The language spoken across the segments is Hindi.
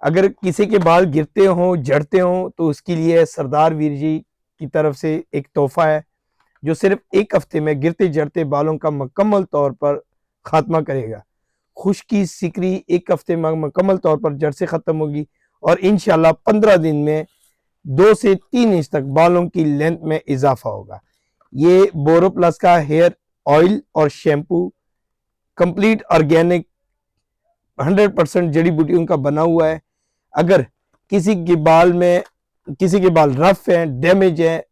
अगर किसी के बाल गिरते हों, झड़ते हों, तो उसके लिए सरदार वीर जी की तरफ से एक तोहफा है जो सिर्फ एक हफ्ते में गिरते झड़ते बालों का मुकम्मल तौर पर खात्मा करेगा। खुश्की सिकरी एक हफ्ते में मुकम्मल तौर पर जड़ से खत्म होगी और इंशाल्लाह 15 दिन में 2 से 3 इंच तक बालों की लेंथ में इजाफा होगा। ये बोरोप्लस का हेयर ऑयल और शैम्पू कंप्लीट ऑर्गेनिक 100% जड़ी बूटियों का बना हुआ है। अगर किसी के बाल रफ हैं, डैमेज हैं,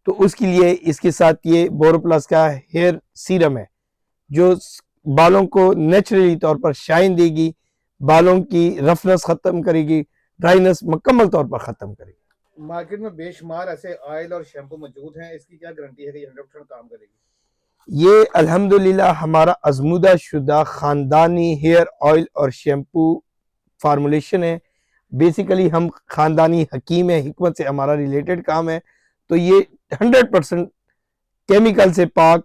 तो उसके लिए इसके साथ ये बोरोप्लस का हेयर सीरम है जो बालों को नेचुरली तौर पर शाइन देगी, बालों की रफनेस खत्म करेगी, ड्राइनेस मुकम्मल तौर पर खत्म करेगी। मार्केट में बेशुमार ऐसे ऑयल और शैम्पू मौजूद हैं, इसकी क्या गारंटी है कि 100% काम करेगी? ये अल्हम्दुलिल्लाह हमारा अजमुदा शुदा खानदानी हेयर ऑयल और शैम्पू फार्मूलेशन है। बेसिकली हम खानदानी हकीम है, हिकमत से हमारा रिलेटेड काम है, तो ये 100% केमिकल से पाक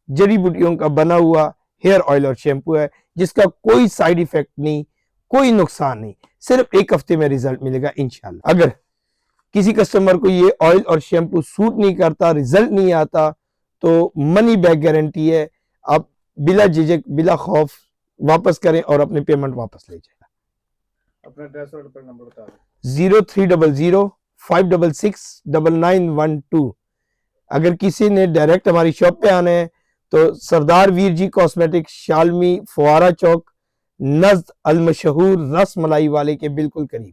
जड़ी बूटियों का बना हुआ हेयर ऑयल और शैम्पू है जिसका कोई साइड इफेक्ट नहीं, कोई नुकसान नहीं, सिर्फ एक हफ्ते में रिजल्ट मिलेगा इंशाल्लाह। अगर किसी कस्टमर को ये ऑयल और शैम्पू सूट नहीं करता, रिजल्ट नहीं आता, तो मनी बैक गारंटी है। आप बिला झिझक बिला खौफ वापस करें और अपने पेमेंट वापस ले जाए। अपना एड्रेस और नंबर बता दें। 0300-566-9912। अगर किसी ने डायरेक्ट हमारी शॉप पे आना है तो सरदार वीर जी कॉस्मेटिक, शालमी, फुआरा चौक, नज़्द अल मशहूर रस मलाई वाले के बिल्कुल करीब।